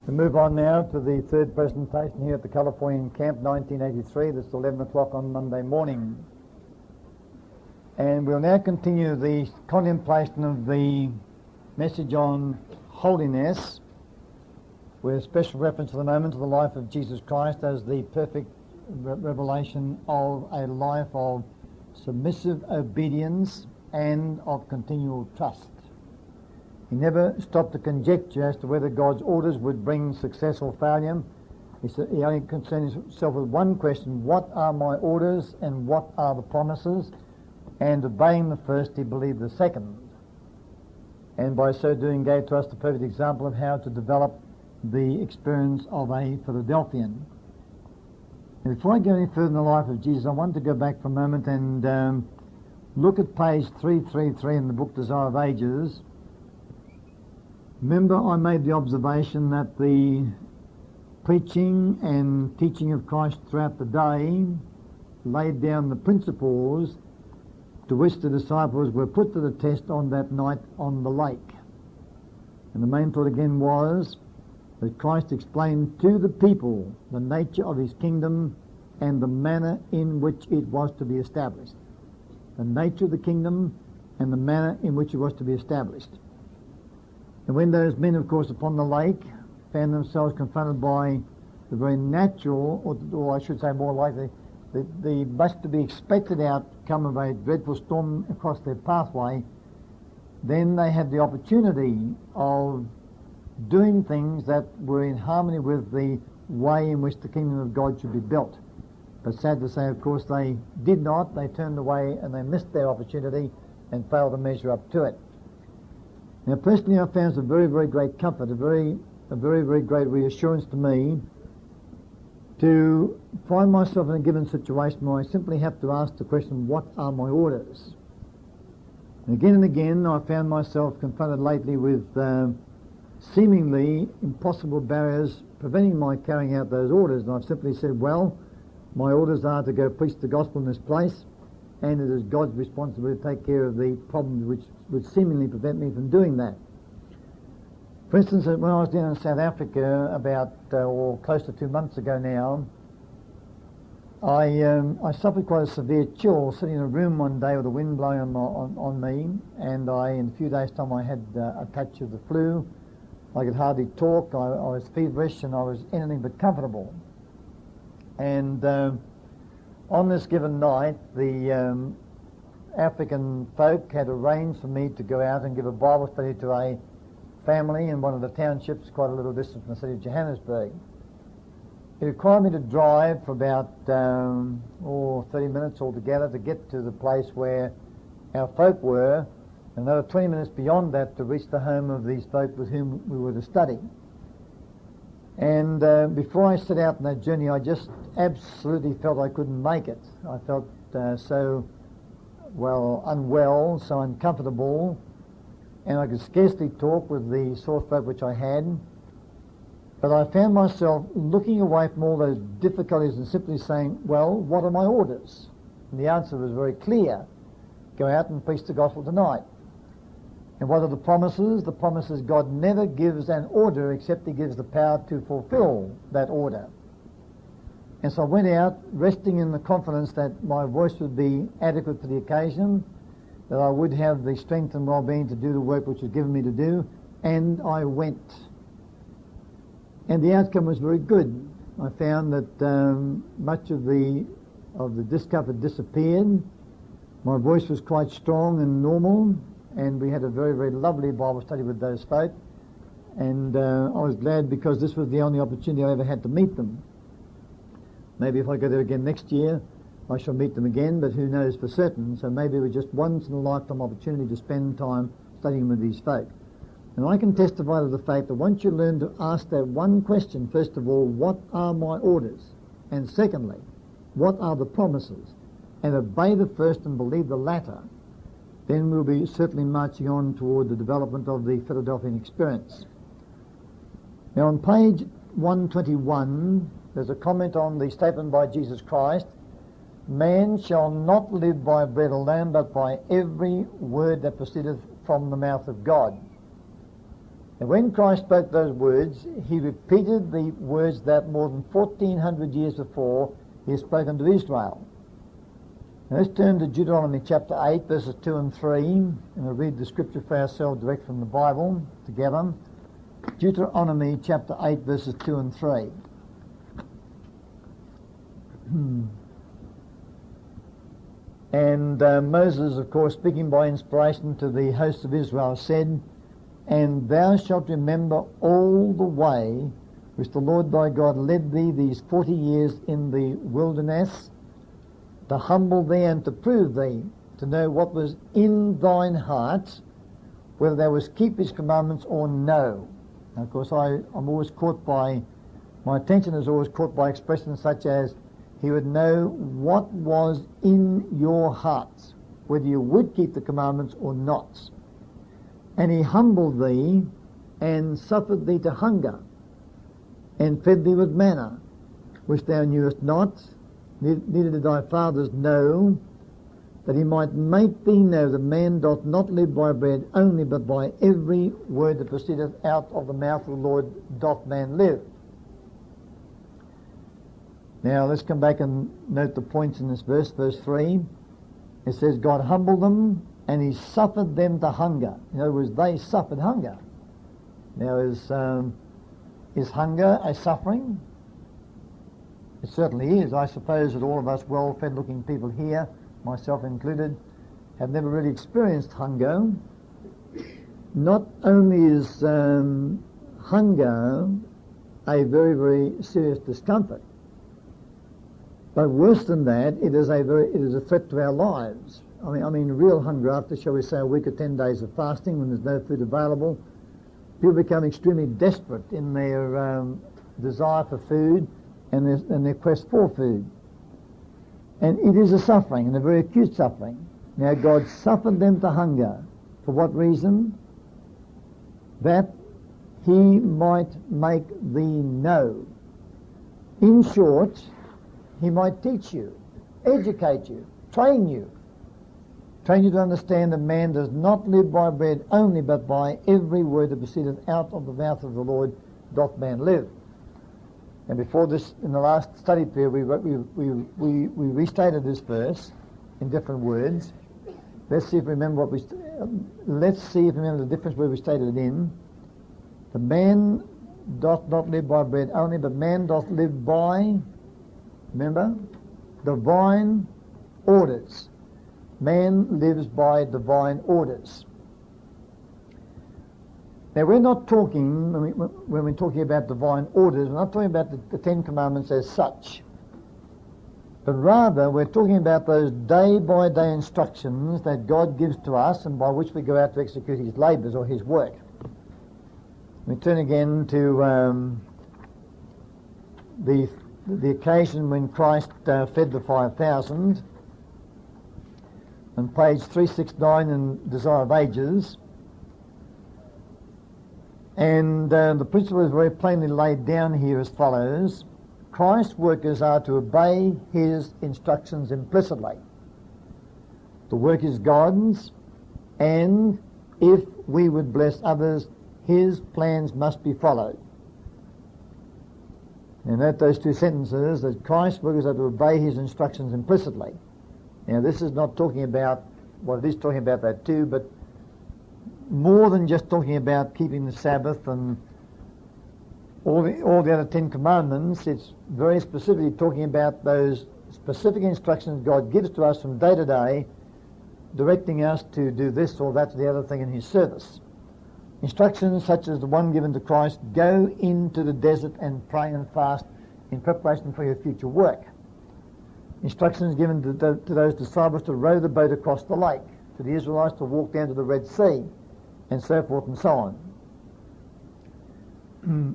We move on now to the third presentation here at the Californian Camp, 1983. This is 11 o'clock on Monday morning. And we'll now continue the contemplation of the message on holiness, with special reference at the moment to the life of Jesus Christ as the perfect revelation of a life of submissive obedience and of continual trust. He never stopped to conjecture as to whether God's orders would bring success or failure. He only concerned himself with one question: what are my orders and what are the promises? And obeying the first, he believed the second. And by so doing gave to us the perfect example of how to develop the experience of a Philadelphian. And before I go any further in the life of Jesus, I want to go back for a moment and look at page 333 in the book Desire of Ages. Remember, I made the observation that the preaching and teaching of Christ throughout the day laid down the principles to which the disciples were put to the test on that night on the lake. And the main thought again was that Christ explained to the people the nature of his kingdom and the manner in which it was to be established. The nature of the kingdom and the manner in which it was to be established. And when those men, of course, upon the lake found themselves confronted by the very natural, or I should say more likely, the much to be expected outcome of a dreadful storm across their pathway, then they had the opportunity of doing things that were in harmony with the way in which the kingdom of God should be built. But sad to say, of course, they did not. They turned away and they missed their opportunity and failed to measure up to it. Now, personally, I found it a very, very great comfort, a very, very great reassurance to me to find myself in a given situation where I simply have to ask the question, what are my orders? And again, I found myself confronted lately with seemingly impossible barriers preventing my carrying out those orders. And I've simply said, well, my orders are to go preach the gospel in this place, and it is God's responsibility to take care of the problems which would seemingly prevent me from doing that. For instance, when I was down in South Africa about or close to 2 months ago now, I suffered quite a severe chill sitting in a room one day with the wind blowing on me, and in a few days' time I had a touch of the flu. I could hardly talk, I was feverish, and I was anything but comfortable. And on this given night, the African folk had arranged for me to go out and give a Bible study to a family in one of the townships quite a little distance from the city of Johannesburg. It required me to drive for about 30 minutes altogether to get to the place where our folk were, and another 20 minutes beyond that to reach the home of these folk with whom we were to study. And before I set out on that journey, I just absolutely felt I couldn't make it. I felt so unwell, so uncomfortable, and I could scarcely talk with the sore throat which I had. But I found myself looking away from all those difficulties and simply saying, well, what are my orders? And the answer was very clear. Go out and preach the gospel tonight. And what are the promises? The promises God never gives an order except he gives the power to fulfill that order. And so I went out resting in the confidence that my voice would be adequate for the occasion, that I would have the strength and well-being to do the work which was given me to do, and I went. And the outcome was very good. I found that much of the discomfort disappeared. My voice was quite strong and normal, and we had a very, very lovely Bible study with those folk. And I was glad because this was the only opportunity I ever had to meet them. Maybe if I go there again next year, I shall meet them again, but who knows for certain. So maybe it was just once in a lifetime opportunity to spend time studying with these folk. And I can testify to the fact that once you learn to ask that one question, first of all, what are my orders? And secondly, what are the promises? And obey the first and believe the latter, then we'll be certainly marching on toward the development of the Philadelphian experience. Now on page 121, there's a comment on the statement by Jesus Christ, man shall not live by bread alone, but by every word that proceedeth from the mouth of God. And when Christ spoke those words, he repeated the words that more than 1400 years before he had spoken to Israel. Now let's turn to Deuteronomy chapter 8, verses 2 and 3, and we'll read the scripture for ourselves direct from the Bible together. Deuteronomy chapter 8, verses 2 and 3. And Moses, of course, speaking by inspiration to the hosts of Israel, said, "And thou shalt remember all the way which the Lord thy God led thee these 40 years in the wilderness, to humble thee and to prove thee, to know what was in thine heart, whether thou wouldst keep his commandments or no." Now, of course, I'm always caught by, my attention is always caught by expressions such as, he would know what was in your hearts, whether you would keep the commandments or not. And he humbled thee and suffered thee to hunger, and fed thee with manna, which thou knewest not, neither did thy fathers know, that he might make thee know that man doth not live by bread only, but by every word that proceedeth out of the mouth of the Lord doth man live. Now let's come back and note the points in this verse, verse 3. It says, God humbled them, and he suffered them to hunger. In other words, they suffered hunger. Now is hunger a suffering? It certainly is. I suppose that all of us well-fed looking people here, myself included, have never really experienced hunger. Not only is hunger a very, very serious discomfort, but worse than that, it is a threat to our lives. I mean real hunger after, shall we say, a week or 10 days of fasting when there's no food available. People become extremely desperate in their desire for food and their quest for food. And it is a suffering, and a very acute suffering. Now God suffered them to hunger. For what reason? That he might make thee know. In short, he might teach you, educate you, train you to understand that man does not live by bread only, but by every word that proceedeth out of the mouth of the Lord doth man live. And before this, in the last study period, we restated this verse in different words. Let's see if we remember the difference where we stated it in. The man doth not live by bread only, but man doth live by, remember, divine orders. Man lives by divine orders. Now we're not talking, when we're talking about divine orders, we're not talking about the Ten Commandments as such. But rather we're talking about those day-by-day instructions that God gives to us and by which we go out to execute his labours or his work. We turn again to the occasion when Christ fed the 5,000 on page 369 in Desire of Ages. And the principle is very plainly laid down here as follows. Christ's workers are to obey his instructions implicitly. The work is God's, and if we would bless others, his plans must be followed. And note those two sentences, that Christ's workers are to obey his instructions implicitly. Now this is not talking about, well it is talking about that too, but more than just talking about keeping the Sabbath and all the other Ten Commandments. It's very specifically talking about those specific instructions God gives to us from day to day, directing us to do this or that or the other thing in his service. Instructions such as the one given to Christ, go into the desert and pray and fast in preparation for your future work. Instructions given to those disciples to row the boat across the lake, to the Israelites to walk down to the Red Sea, and so forth and so on.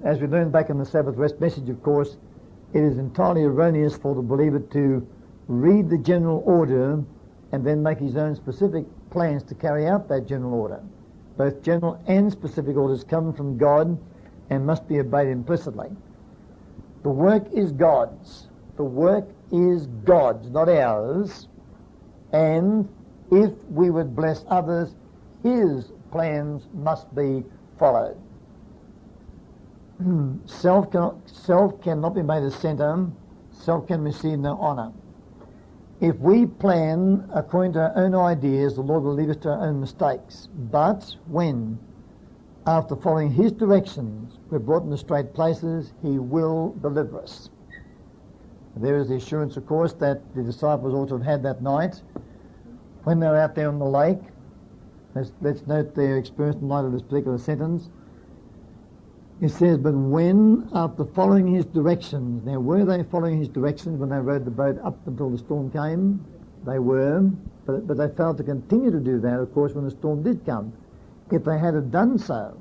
As we learned back in the Sabbath rest message, of course, it is entirely erroneous for the believer to read the general order and then make his own specific plans to carry out that general order. Both general and specific orders come from God and must be obeyed implicitly. The work is God's. The work is God's, not ours. And if we would bless others, his plans must be followed. self cannot be made a centre. Self can receive no honour. If we plan according to our own ideas, the Lord will lead us to our own mistakes. But when, after following His directions, we're brought into straight places, He will deliver us. There is the assurance, of course, that the disciples ought to have had that night when they were out there on the lake. Let's note their experience in light of this particular sentence. It says, but when, after following His directions, now were they following His directions when they rowed the boat up until the storm came? They were, but they failed to continue to do that, of course, when the storm did come. If they had done so,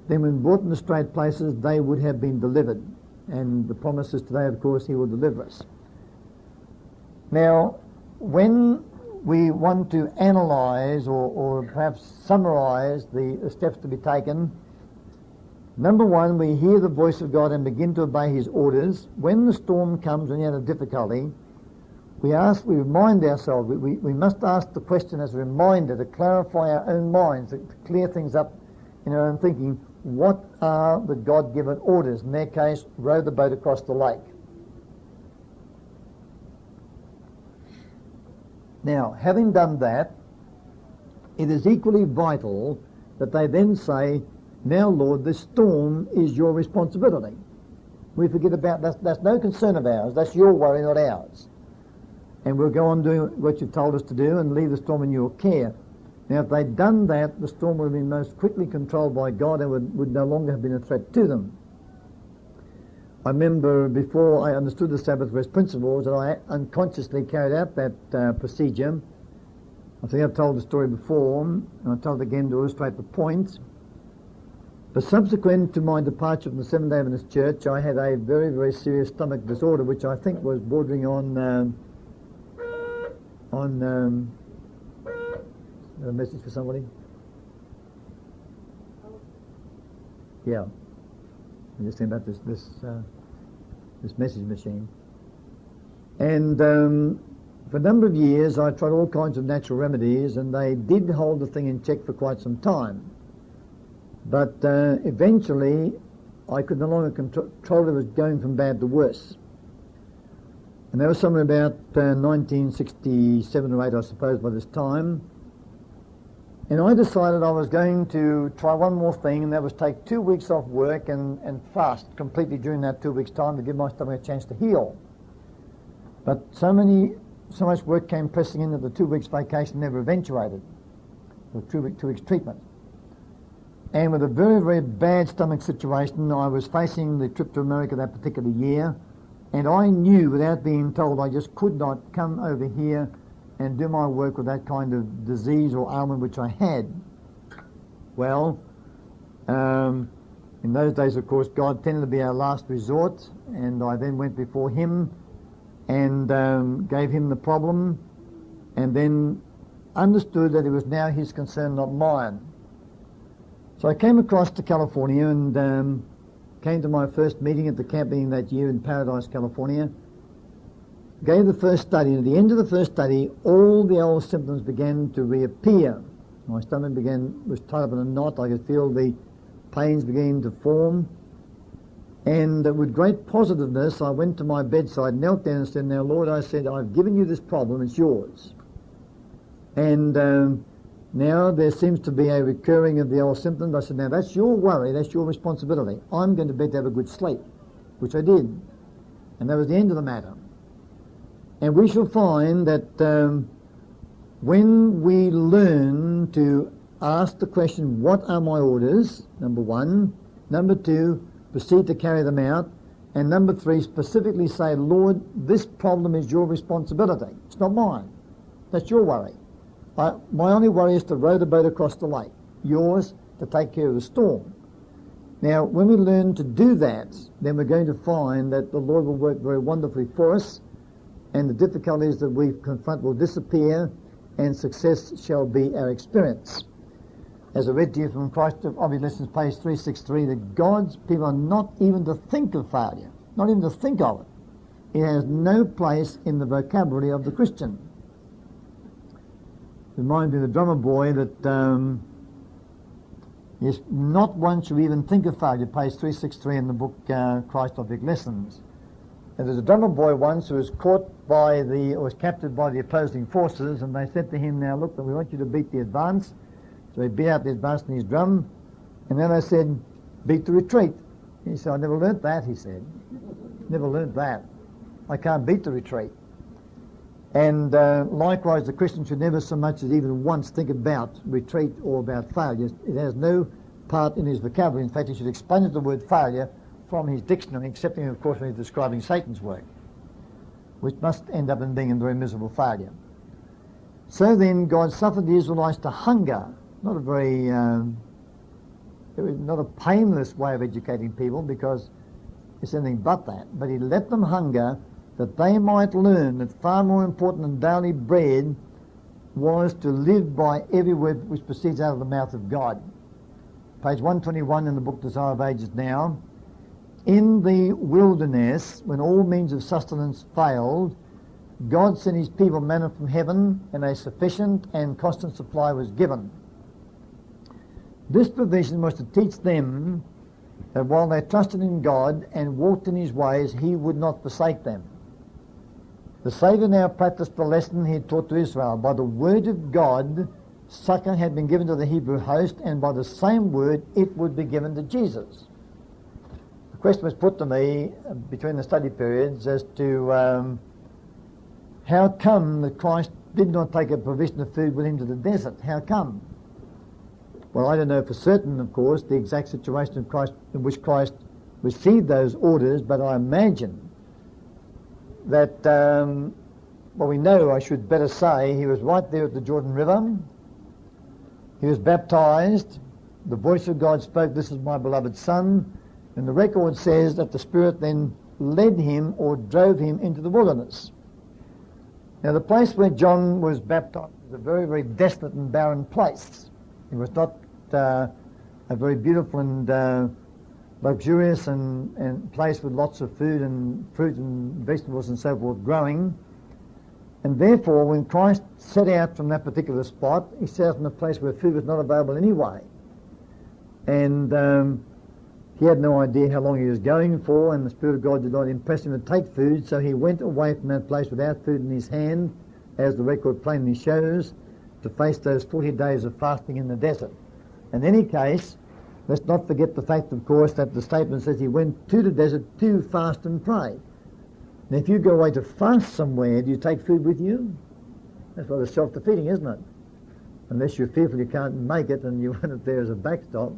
then when brought into straight places, they would have been delivered. And the promise is today, of course, He will deliver us. Now, when we want to analyse or perhaps summarise the steps to be taken, number one, we hear the voice of God and begin to obey His orders. When the storm comes and you have a difficulty, we remind ourselves, we must ask the question as a reminder to clarify our own minds, to clear things up in our own thinking. What are the God-given orders? In their case, row the boat across the lake. Now, having done that, it is equally vital that they then say, now, Lord, this storm is your responsibility. We forget about that. That's no concern of ours. That's your worry, not ours. And we'll go on doing what you've told us to do and leave the storm in your care. Now, if they'd done that, the storm would have been most quickly controlled by God and would no longer have been a threat to them. I remember before I understood the Sabbath rest principles that I unconsciously carried out that procedure. I think I've told the story before, and I'll tell it again to illustrate the point. But subsequent to my departure from the Seventh-day Adventist Church, I had a very, very serious stomach disorder, which I think was bordering on a message for somebody? Yeah. I'm just thinking about this message machine. And for a number of years I tried all kinds of natural remedies, and they did hold the thing in check for quite some time. But eventually I could no longer control it. It was going from bad to worse. And that was somewhere about 1967 or 8, I suppose, by this time. And I decided I was going to try one more thing, and that was take 2 weeks off work and fast completely during that 2 weeks' time to give my stomach a chance to heal. But so much work came pressing in that the 2 weeks vacation never eventuated. The 2 weeks treatment. And with a very, very bad stomach situation, I was facing the trip to America that particular year, and I knew without being told I just could not come over here and do my work with that kind of disease or ailment which I had. Well, in those days, of course, God tended to be our last resort, and I then went before Him and gave Him the problem, and then understood that it was now His concern, not mine. So I came across to California and came to my first meeting at the camp meeting that year in Paradise, California. Gave the first study, and at the end of the first study, all the old symptoms began to reappear. My stomach was tied up in a knot. I could feel the pains beginning to form. And with great positiveness, I went to my bedside, knelt down and said, now, Lord, I said, I've given you this problem, it's yours. And now there seems to be a recurring of the old symptoms. I said, now, that's your worry, that's your responsibility. I'm going to bed to have a good sleep, which I did. And that was the end of the matter. And we shall find that when we learn to ask the question, what are my orders, number one, number two, proceed to carry them out, and number three, specifically say, Lord, this problem is your responsibility. It's not mine. That's your worry. My only worry is to row the boat across the lake. Yours to take care of the storm. Now, when we learn to do that, then we're going to find that the Lord will work very wonderfully for us, and the difficulties that we confront will disappear, and success shall be our experience. As I read to you from Christ of Obvious Lessons, page 363, that God's people are not even to think of failure, not even to think of it. It has no place in the vocabulary of the Christian. Reminds me of the drummer boy that Yes, not one should even think of failure. Page 363 in the book Christ Object Lessons. And there's a drummer boy once who was was captured by the opposing forces, and they said to him, now look, we want you to beat the advance. So he beat out the advance in his drum, and then they said, beat the retreat. He said, I never learnt that, he said. Never learnt that. I can't beat the retreat. And likewise, the Christian should never so much as even once think about retreat or about failure. It has no part in his vocabulary. In fact, he should expunge the word failure from his dictionary, excepting, of course, when he's describing Satan's work, which must end up in being a very miserable failure. So then, God suffered the Israelites to hunger. Not a very, it was not a painless way of educating people, because it's anything but that. But he let them hunger that they might learn that far more important than daily bread was to live by every word which proceeds out of the mouth of God. Page 121 in the book Desire of Ages now. In the wilderness, when all means of sustenance failed, God sent his people manna from heaven, and a sufficient and constant supply was given. This provision was to teach them that while they trusted in God and walked in his ways, he would not forsake them. The Saviour now practiced the lesson he had taught to Israel. By the word of God, succor had been given to the Hebrew host, and by the same word it would be given to Jesus. The question was put to me between the study periods as to how come that Christ did not take a provision of food with him to the desert? How come? Well, I don't know for certain, of course, the exact situation of Christ in which Christ received those orders, but I imagine that, well, we know, I should better say, he was right there at the Jordan River. He was baptized. The voice of God spoke, "This is my beloved Son." And the record says that the Spirit then led him or drove him into the wilderness. Now, the place where John was baptized was a very, very desolate and barren place. It was not a very beautiful and luxurious and place with lots of food and fruit and vegetables and so forth growing. And therefore, when Christ set out from that particular spot, he set out from a place where food was not available anyway. And he had no idea how long he was going for, and the Spirit of God did not impress him to take food, so he went away from that place without food in his hand, as the record plainly shows, to face those 40 days of fasting in the desert. In any case, let's not forget the fact, of course, that the statement says he went to the desert to fast and pray. Now, if you go away to fast somewhere, do you take food with you? That's rather self-defeating, isn't it? Unless you're fearful you can't make it and you want it there as a backstop.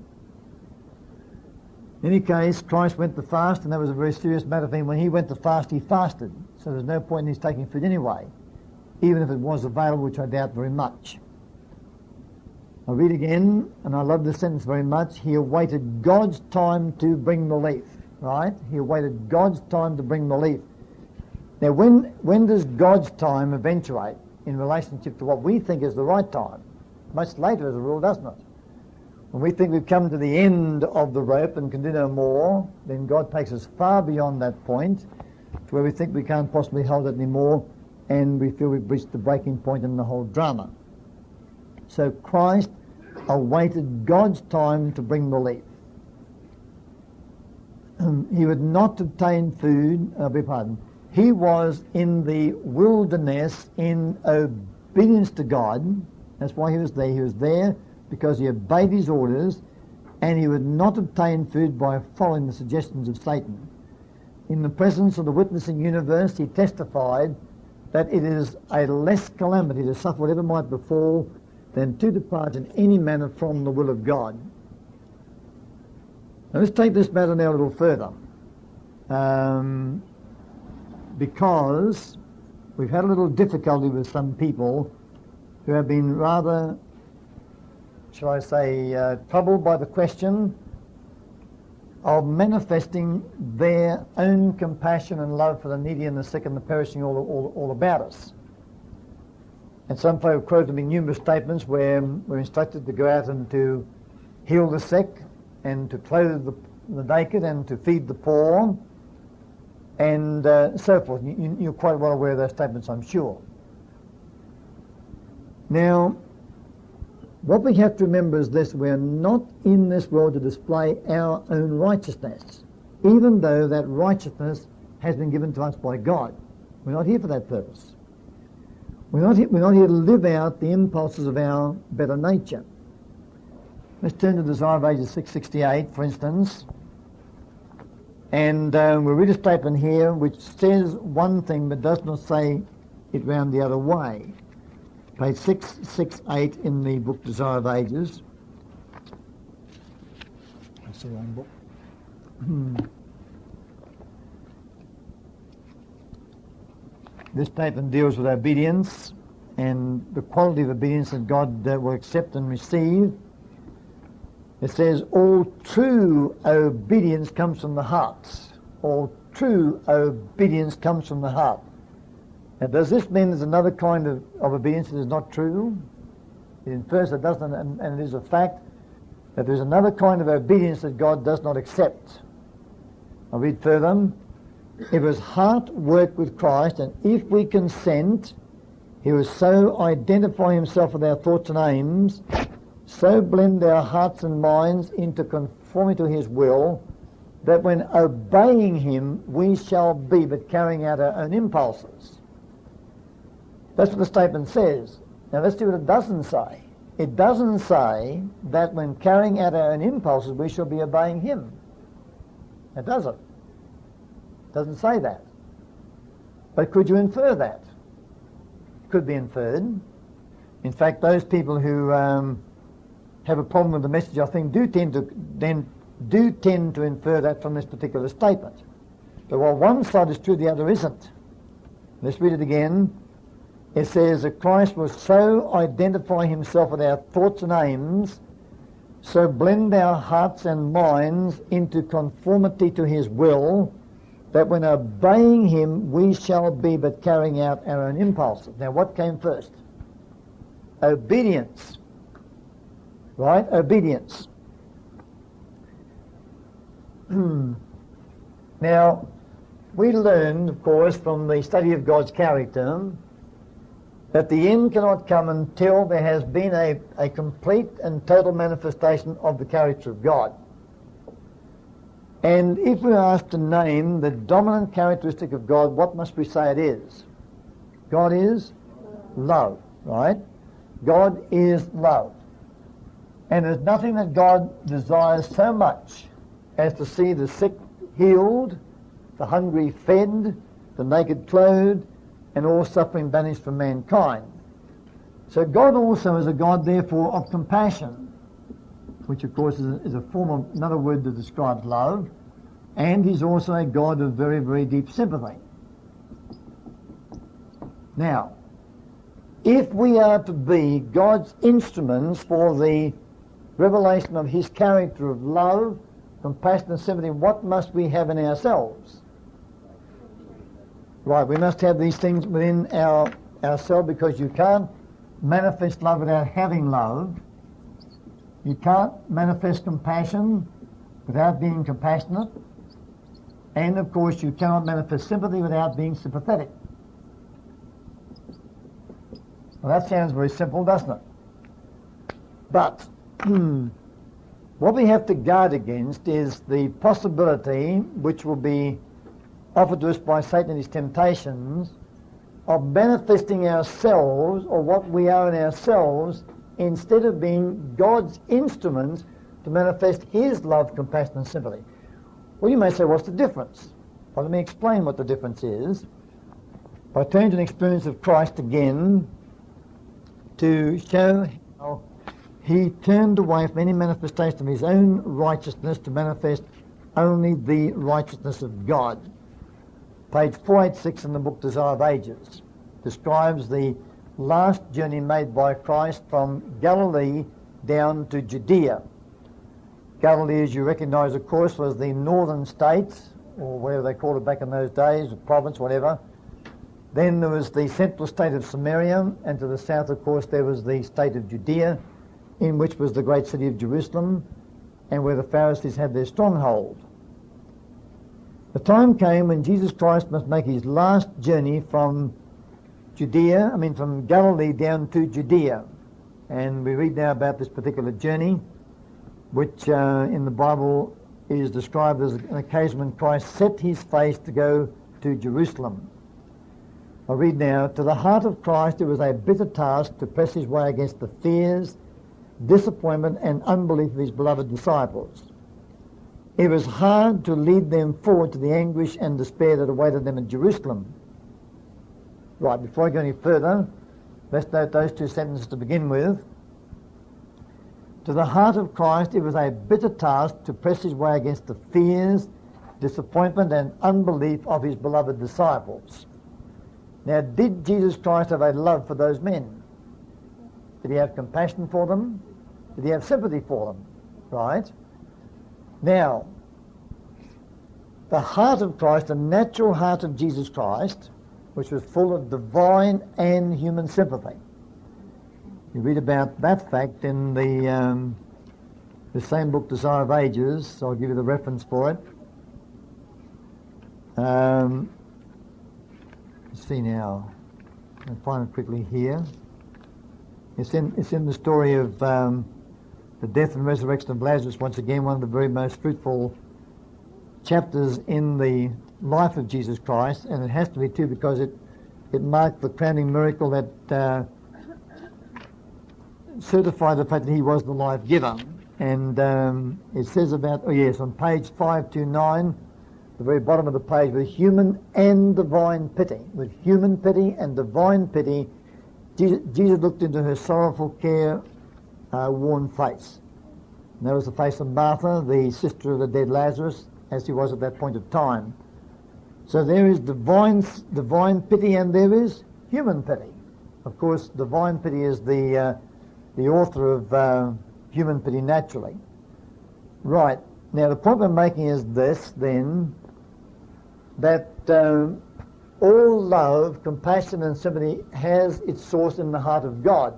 In any case, Christ went to fast, and that was a very serious matter for him. When he went to fast, he fasted. So there's no point in his taking food anyway, even if it was available, which I doubt very much. I read again, and I love this sentence very much. He awaited God's time to bring relief, right? He awaited God's time to bring relief. Now, when does God's time eventuate in relationship to what we think is the right time? Much later, as a rule, doesn't it? When we think we've come to the end of the rope and can do no more, then God takes us far beyond that point to where we think we can't possibly hold it anymore, and we feel we've reached the breaking point in the whole drama. So Christ awaited God's time to bring relief. He would not obtain food, he was in the wilderness in obedience to God. That's why he was there. He was there because he obeyed his orders, and he would not obtain food by following the suggestions of Satan. In the presence of the witnessing universe, he testified that it is a less calamity to suffer whatever might befall than to depart in any manner from the will of God. Now let's take this matter now a little further, because we've had a little difficulty with some people who have been rather, shall I say, troubled by the question of manifesting their own compassion and love for the needy and the sick and the perishing all about us. And some folk have quoted me numerous statements where we're instructed to go out and to heal the sick and to clothe the naked and to feed the poor and so forth. You're quite well aware of those statements, I'm sure. Now, What we have to remember is this: we are not in this world to display our own righteousness, even though that righteousness has been given to us by God. We're not here for that purpose. We're not here to live out the impulses of our better nature. Let's turn to Desire of Ages 668, for instance. And we'll read a statement here which says one thing but does not say it round the other way. Page 668 in the book Desire of Ages. That's the wrong book. This statement deals with obedience and the quality of obedience that God will accept and receive. It says, all true obedience comes from the heart. All true obedience comes from the heart. Now, does this mean there's another kind of obedience that is not true? It infers it doesn't, and it is a fact that there's another kind of obedience that God does not accept. I'll read further. If his heart work with Christ, and if we consent, he will so identify himself with our thoughts and aims, so blend our hearts and minds into conformity to his will, that when obeying him we shall be but carrying out our own impulses. That's what the statement says. Now let's see what it doesn't say. It doesn't say that when carrying out our own impulses we shall be obeying him. It doesn't. It doesn't say that. But could you infer that? Could be inferred. In fact, those people who have a problem with the message, I think, do tend to infer that from this particular statement. But while one side is true, the other isn't. Let's read it again. It says that Christ will so identify himself with our thoughts and aims, so blend our hearts and minds into conformity to his will, that when obeying him we shall be but carrying out our own impulses. Now what came first? Obedience. Right? Obedience. Now, we learned, of course, from the study of God's character that the end cannot come until there has been a complete and total manifestation of the character of God. And if we are asked to name the dominant characteristic of God, what must we say it is? God is love, right? God is love. And there's nothing that God desires so much as to see the sick healed, the hungry fed, the naked clothed, and all suffering banished from mankind. So God also is a God, therefore, of compassion, which of course is a form of another word that describes love, and he's also a God of very, very deep sympathy. Now, if we are to be God's instruments for the revelation of his character of love, compassion and sympathy, what must we have in ourselves? Right, we must have these things within ourselves, because you can't manifest love without having love. You can't manifest compassion without being compassionate. And of course you cannot manifest sympathy without being sympathetic. Well, that sounds very simple, doesn't it? But what we have to guard against is the possibility, which will be offered to us by Satan and his temptations, of manifesting ourselves, or what we are in ourselves, instead of being God's instruments to manifest his love, compassion and sympathy. Well, you may say, what's the difference? Well, let me explain what the difference is by turning to an experience of Christ again to show how he turned away from any manifestation of his own righteousness to manifest only the righteousness of God. Page 486 in the book Desire of Ages describes the last journey made by Christ from Galilee down to Judea. Galilee, as you recognise, of course, was the northern states, or whatever they called it back in those days, a province, whatever. Then there was the central state of Samaria, and to the south, of course, there was the state of Judea, in which was the great city of Jerusalem, and where the Pharisees had their stronghold. The time came when Jesus Christ must make his last journey from Galilee down to Judea. And we read now about this particular journey, which in the Bible is described as an occasion when Christ set his face to go to Jerusalem. I read now, to the heart of Christ it was a bitter task to press his way against the fears, disappointment and unbelief of his beloved disciples. It was hard to lead them forward to the anguish and despair that awaited them in Jerusalem. Right, before I go any further, let's note those two sentences to begin with. To the heart of Christ it was a bitter task to press his way against the fears, disappointment and unbelief of his beloved disciples. Now, did Jesus Christ have a love for those men? Did he have compassion for them? Did he have sympathy for them? Right? Now, the heart of Christ, the natural heart of Jesus Christ, which was full of divine and human sympathy. You read about that fact in the same book, Desire of Ages, so I'll give you the reference for it. Let's see now. I'll find it quickly here. It's in the story of the death and resurrection of Lazarus, once again one of the very most fruitful chapters in the life of Jesus Christ, and it has to be too because it marked the crowning miracle that certified the fact that he was the life giver. And it says about, on page 529, the very bottom of the page, with human and divine pity. With human pity and divine pity, Jesus looked into her sorrowful, care-worn face. And that was the face of Martha, the sister of the dead Lazarus, as he was at that point of time. So there is divine pity and there is human pity. Of course, divine pity is the author of human pity naturally. Right. Now, the point we're making is this, then, that all love, compassion and sympathy has its source in the heart of God.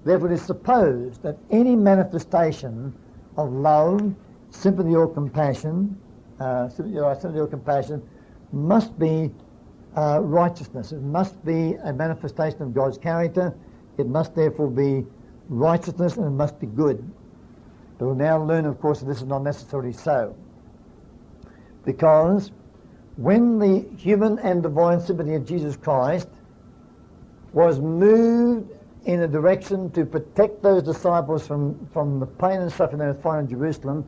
Therefore, it is supposed that any manifestation of love, sympathy or compassion, must be righteousness. It must be a manifestation of God's character. It must therefore be righteousness and it must be good. But we'll now learn, of course, that this is not necessarily so. Because when the human and divine sympathy of Jesus Christ was moved in a direction to protect those disciples from the pain and suffering they would find in Jerusalem,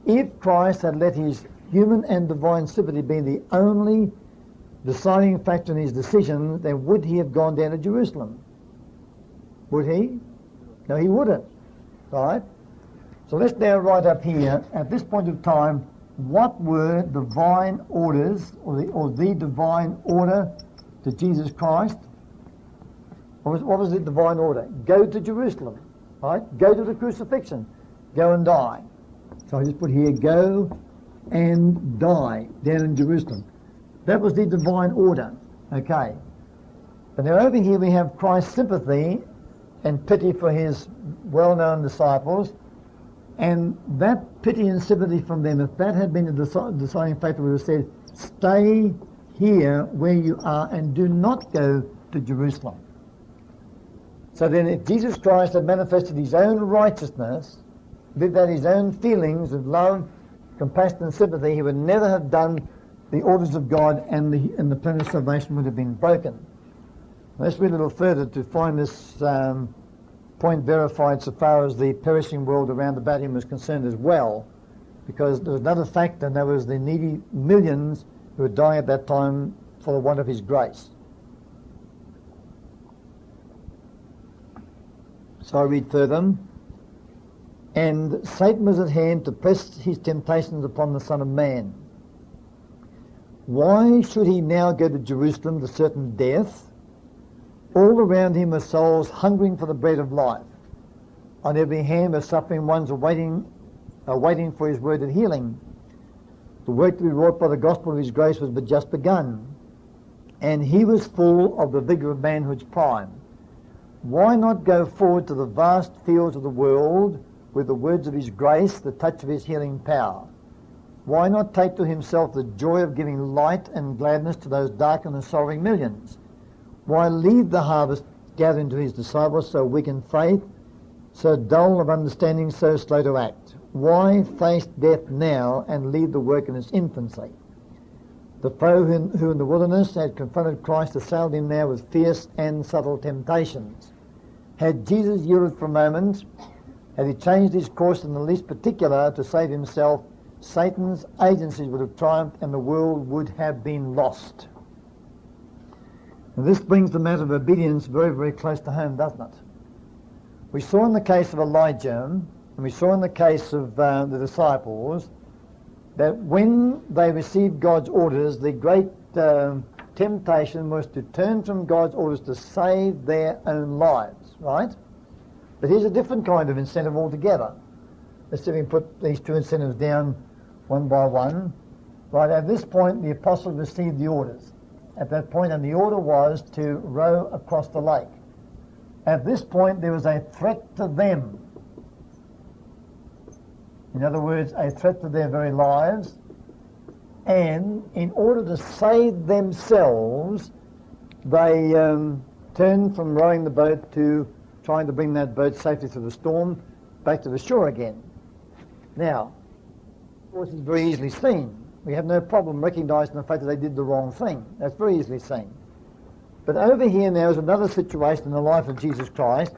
if Christ had let his human and divine sympathy be the only deciding factor in his decision, then would he have gone down to Jerusalem? Would he? No, he wouldn't. Right? So let's now write up here, at this point of time, what were divine orders, or the divine order to Jesus Christ? What was the divine order? Go to Jerusalem. Right? Go to the crucifixion. Go and die. So I just put here, go and die down in Jerusalem. That was the divine order. Okay. But now over here we have Christ's sympathy and pity for his well-known disciples, and that pity and sympathy from them, if that had been the deciding factor, we would have said, stay here where you are and do not go to Jerusalem. So then if Jesus Christ had manifested his own righteousness, lived out his own feelings of love, compassion and sympathy, he would never have done the orders of God, and the plan of salvation would have been broken. Let's read a little further to find this point verified so far as the perishing world around about him was concerned as well, because there was another factor, and that was the needy millions who were dying at that time for the want of his grace. So I read further. And Satan was at hand to press his temptations upon the Son of Man. Why should he now go to Jerusalem to certain death? All around him were souls hungering for the bread of life. On every hand were suffering ones waiting for his word of healing. The work to be wrought by the gospel of his grace was but just begun, and he was full of the vigour of manhood's prime. Why not go forward to the vast fields of the world with the words of his grace, the touch of his healing power? Why not take to himself the joy of giving light and gladness to those darkened and sorrowing millions? Why leave the harvest gathering to his disciples, so weak in faith, so dull of understanding, so slow to act? Why face death now and leave the work in its infancy? The foe who in the wilderness had confronted Christ assailed him now with fierce and subtle temptations. Had Jesus yielded for a moment, had he changed his course in the least particular to save himself, Satan's agencies would have triumphed and the world would have been lost. And this brings the matter of obedience very, very close to home, doesn't it? We saw in the case of Elijah, and we saw in the case of the disciples, that when they received God's orders, the great temptation was to turn from God's orders to save their own lives, right? But here's a different kind of incentive altogether. Let's see if we can put these two incentives down one by one. Right, at this point, the apostles received the orders. At that point, and the order was to row across the lake. At this point, there was a threat to them. In other words, a threat to their very lives. And in order to save themselves, they turned from rowing the boat to trying to bring that boat safely through the storm back to the shore again. Now, of course, it's very easily seen. We have no problem recognising the fact that they did the wrong thing. That's very easily seen. But over here now is another situation in the life of Jesus Christ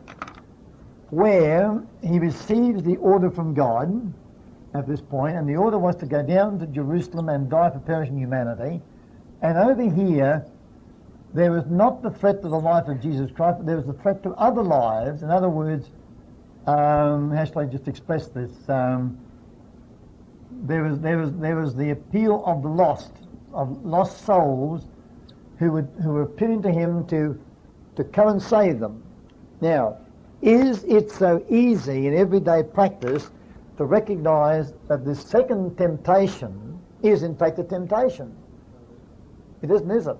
where he receives the order from God at this point, and the order was to go down to Jerusalem and die for perishing humanity. And over here, there was not the threat to the life of Jesus Christ, but there was the threat to other lives. In other words, how shall I just express this? There was the appeal of the lost souls who were appealing to him to come and save them. Now, is it so easy in everyday practice to recognise that this second temptation is in fact a temptation? It isn't, is it?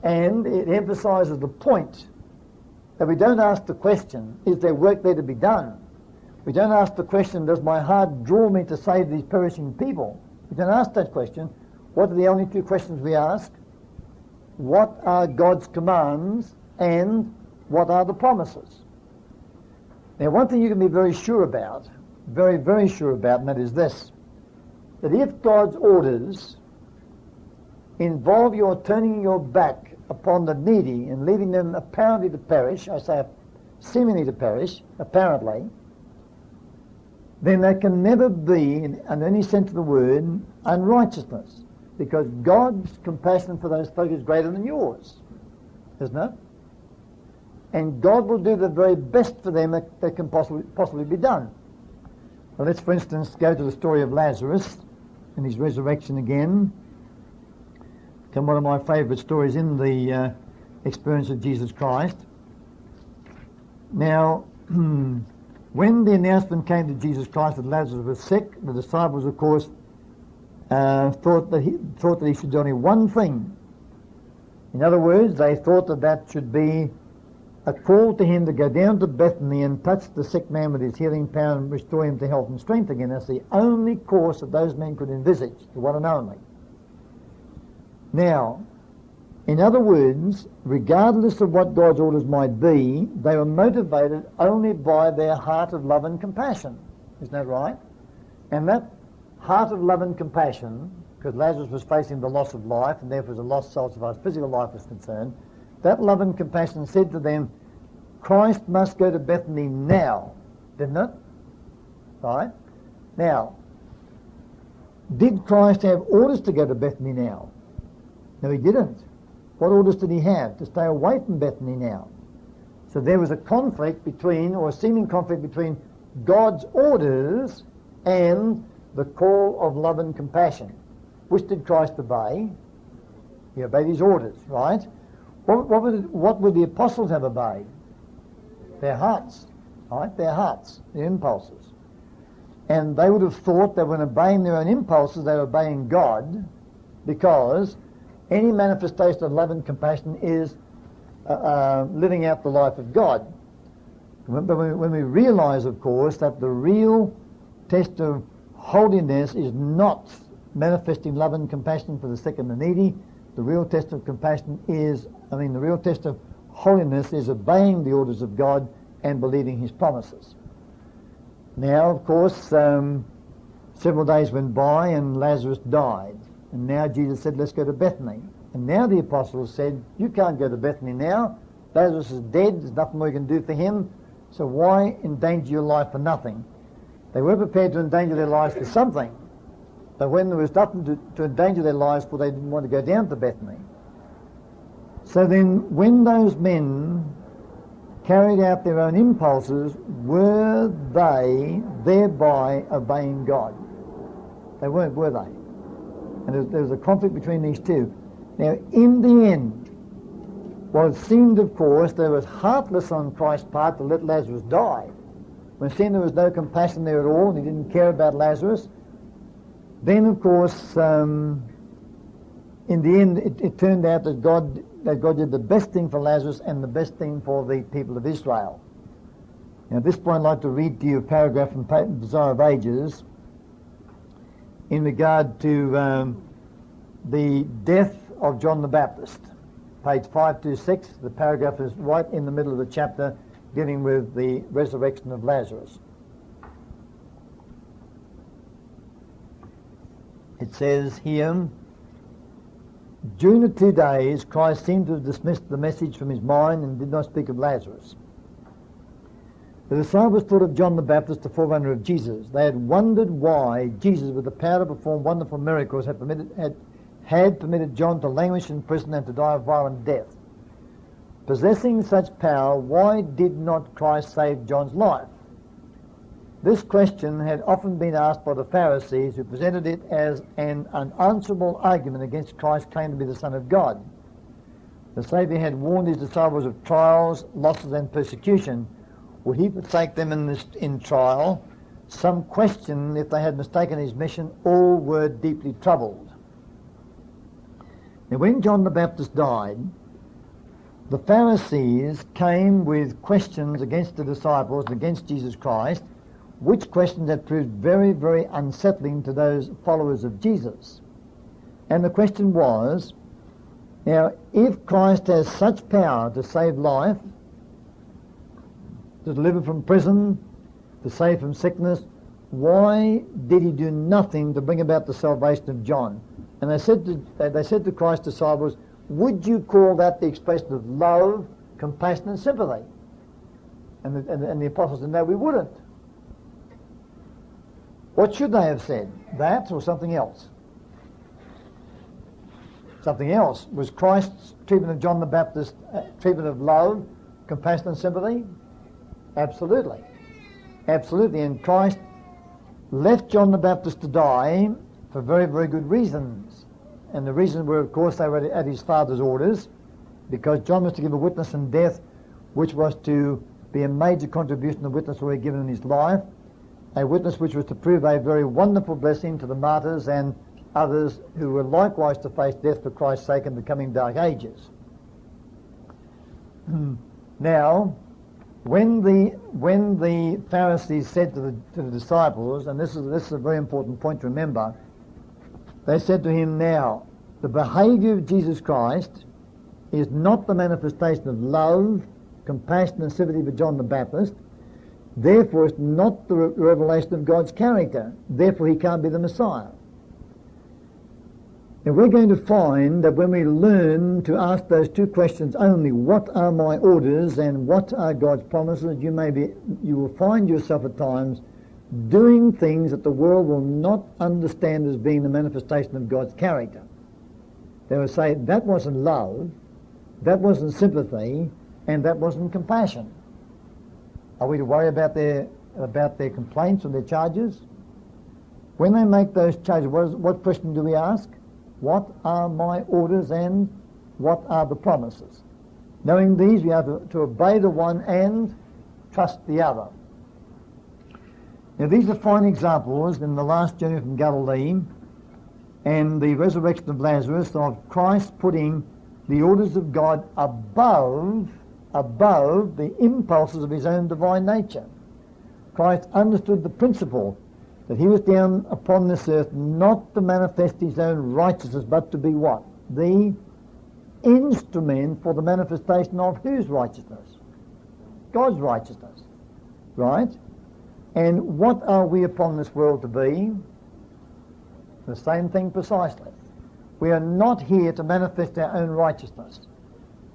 And it emphasises the point that we don't ask the question, is there work there to be done? We don't ask the question, does my heart draw me to save these perishing people? We don't ask that question. What are the only two questions we ask? What are God's commands and what are the promises? Now, one thing you can be very sure about, very, very sure about, and that is this, that if God's orders involve your turning your back upon the needy and leaving them apparently to perish, I say seemingly to perish, apparently, then there can never be, in any sense of the word, unrighteousness, because God's compassion for those folk is greater than yours, isn't it? And God will do the very best for them that can possibly be done. Well, let's, for instance, go to the story of Lazarus and his resurrection again. Come, one of my favourite stories in the experience of Jesus Christ. Now, when the announcement came to Jesus Christ that Lazarus was sick, the disciples, of course, thought that he should do only one thing. In other words, they thought that should be a call to him to go down to Bethany and touch the sick man with his healing power and restore him to health and strength again. That's the only course that those men could envisage, the one and only. Now, in other words, regardless of what God's orders might be, they were motivated only by their heart of love and compassion. Isn't that right? And that heart of love and compassion, because Lazarus was facing the loss of life, and therefore was a lost soul as far as physical life was concerned, that love and compassion said to them, Christ must go to Bethany now, didn't it? Right? Now, did Christ have orders to go to Bethany now? No, he didn't. What orders did he have? To stay away from Bethany now. So there was a conflict between, or a seeming conflict between God's orders and the call of love and compassion. Which did Christ obey? He obeyed his orders, right? What would the apostles have obeyed? Their hearts, right? Their hearts, their impulses. And they would have thought that when obeying their own impulses, they were obeying God, because any manifestation of love and compassion is living out the life of God. But when we realise, of course, that the real test of holiness is not manifesting love and compassion for the sick and the needy, the real test of compassion is, the real test of holiness is obeying the orders of God and believing his promises. Now, of course, several days went by and Lazarus died. And now Jesus said, let's go to Bethany. And now the apostles said, you can't go to Bethany now. Lazarus is dead. There's nothing more you can do for him. So why endanger your life for nothing? They were prepared to endanger their lives for something. But when there was nothing to endanger their lives for, they didn't want to go down to Bethany. So then, when those men carried out their own impulses, were they thereby obeying God? They weren't, were they? And there was a conflict between these two. Now, in the end, well, it seemed, of course, that it was heartless on Christ's part to let Lazarus die. When it seemed there was no compassion there at all, and he didn't care about Lazarus, then, of course, in the end, it turned out that God did the best thing for Lazarus and the best thing for the people of Israel. Now, at this point, I'd like to read to you a paragraph from Desire of Ages in regard to the death of John the Baptist. Page 526, the paragraph is right in the middle of the chapter dealing with the resurrection of Lazarus. It says here, during the 2 days, Christ seemed to have dismissed the message from his mind and did not speak of Lazarus. The disciples thought of John the Baptist, the forerunner of Jesus. They had wondered why Jesus, with the power to perform wonderful miracles, had permitted John to languish in prison and to die a violent death. Possessing such power, why did not Christ save John's life? This question had often been asked by the Pharisees, who presented it as an unanswerable argument against Christ's claim to be the Son of God. The Saviour had warned his disciples of trials, losses and persecution. Would he forsake them in trial? Some questioned if they had mistaken his mission. All were deeply troubled. Now, when John the Baptist died, the Pharisees came with questions against the disciples and against Jesus Christ, which questions had proved very, very unsettling to those followers of Jesus. And the question was, now, if Christ has such power to save life, to deliver from prison, to save from sickness, why did he do nothing to bring about the salvation of John? And they said to Christ's disciples, would you call that the expression of love, compassion and sympathy? And the apostles said, no, we wouldn't. What should they have said? That or something else? Something else. Was Christ's treatment of John the Baptist treatment of love, compassion and sympathy? Absolutely. Absolutely. And Christ left John the Baptist to die for very, very good reasons. And the reasons were, of course, they were at his Father's orders, because John was to give a witness in death, which was to be a major contribution to the witness already given in his life, a witness which was to prove a very wonderful blessing to the martyrs and others who were likewise to face death for Christ's sake in the coming dark ages. Now, when the Pharisees said to the disciples, and this is a very important point to remember, they said to him, now, the behaviour of Jesus Christ is not the manifestation of love, compassion and sympathy for John the Baptist. Therefore, it's not the revelation of God's character. Therefore, he can't be the Messiah. And we're going to find that when we learn to ask those two questions only, what are my orders and what are God's promises, you will find yourself at times doing things that the world will not understand as being the manifestation of God's character. They will say, that wasn't love, that wasn't sympathy, and that wasn't compassion. Are we to worry about their complaints or their charges? When they make those charges, what question do we ask? What are my orders and what are the promises? Knowing these, we have to obey the one and trust the other. Now, these are fine examples in the last journey from Galilee and the resurrection of Lazarus of Christ putting the orders of God above the impulses of his own divine nature. Christ understood the principle that he was down upon this earth not to manifest his own righteousness, but to be what? The instrument for the manifestation of whose righteousness? God's righteousness, right? And what are we upon this world to be? The same thing precisely. We are not here to manifest our own righteousness.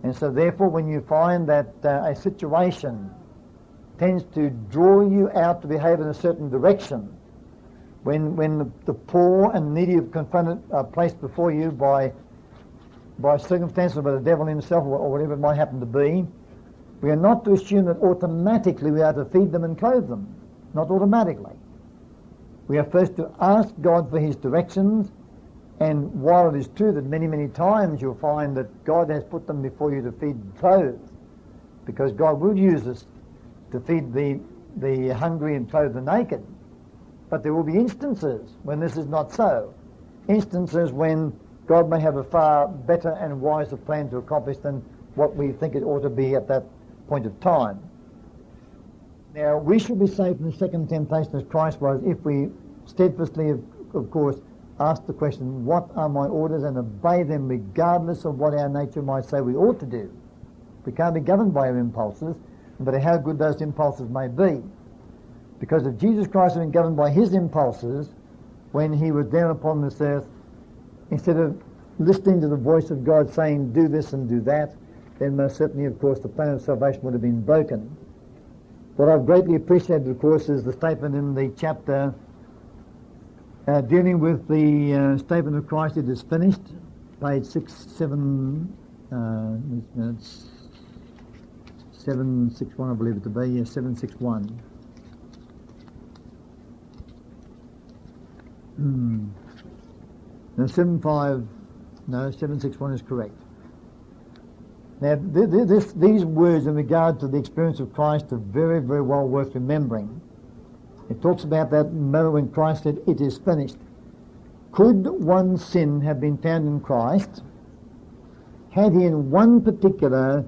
And so therefore when you find that a situation tends to draw you out to behave in a certain direction, when the poor and needy are placed before you by circumstances, by the devil himself or whatever it might happen to be, we are not to assume that automatically we are to feed them and clothe them. Not automatically. We are first to ask God for his directions, and while it is true that many, many times you'll find that God has put them before you to feed and clothe, because God will use us to feed the hungry and clothe the naked, but there will be instances when this is not so. Instances when God may have a far better and wiser plan to accomplish than what we think it ought to be at that point of time. Now, we should be saved from the second temptation as Christ was if we steadfastly, of course, ask the question, what are my orders, and obey them regardless of what our nature might say we ought to do. We can't be governed by our impulses, no matter how good those impulses may be. Because if Jesus Christ had been governed by his impulses when he was down upon this earth, instead of listening to the voice of God saying, do this and do that, then most certainly, of course, the plan of salvation would have been broken. What I've greatly appreciated, of course, is the statement in the chapter dealing with the statement of Christ, it is finished, page 761, I believe it to be, yes, 761. No, 761 is correct. Now, these words in regard to the experience of Christ are very, very well worth remembering. It talks about that moment when Christ said, it is finished. Could one sin have been found in Christ had he in one particular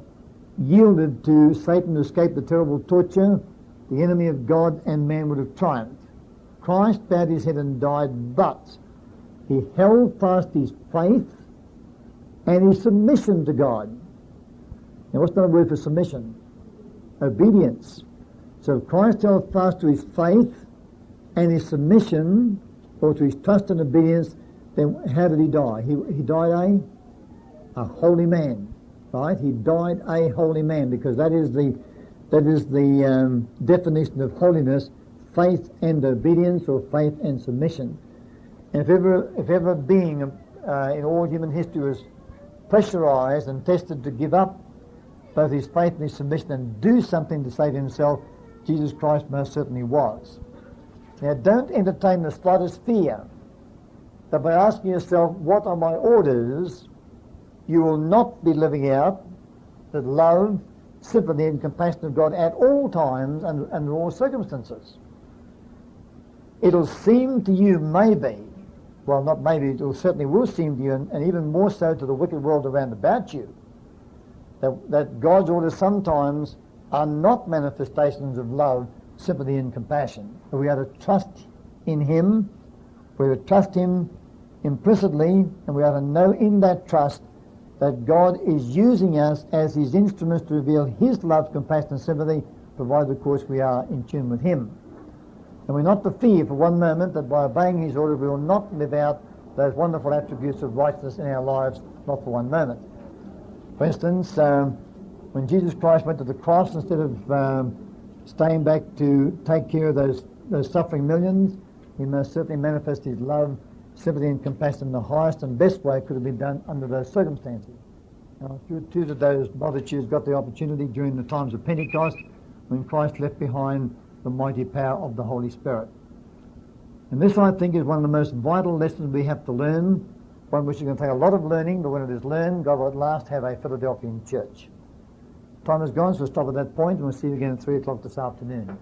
yielded to Satan to escape the terrible torture? The enemy of God and man would have triumphed. Christ bowed his head and died, but he held fast his faith and his submission to God. Now, what's another word for submission? Obedience. So if Christ held fast to his faith and his submission, or to his trust and obedience, then how did he die? He died a holy man, right? He died a holy man, because that is the definition of holiness: faith and obedience, or faith and submission. And if ever being in all human history was pressurized and tested to give up both his faith and his submission and do something to save himself, Jesus Christ most certainly was. Now, don't entertain the slightest fear that by asking yourself, what are my orders, you will not be living out the love, sympathy and compassion of God at all times and under all circumstances. It'll seem to you maybe, well, not maybe, it certainly will seem to you, and even more so to the wicked world around about you, that God's orders sometimes are not manifestations of love, sympathy and compassion. But we are to trust in him, we are to trust him implicitly, and we are to know in that trust that God is using us as his instruments to reveal his love, compassion and sympathy, provided of course we are in tune with him. And we're not to fear for one moment that by obeying his orders we will not live out those wonderful attributes of righteousness in our lives, not for one moment. For instance, when Jesus Christ went to the cross, instead of staying back to take care of those suffering millions, he most certainly manifested his love, sympathy and compassion in the highest and best way it could have been done under those circumstances. Now, two of those multitudes got the opportunity during the times of Pentecost, when Christ left behind the mighty power of the Holy Spirit. And this, I think, is one of the most vital lessons we have to learn, one which is going to take a lot of learning, but when it is learned, God will at last have a Philadelphian church. Time has gone, so we'll stop at that point, and we'll see you again at 3 o'clock this afternoon.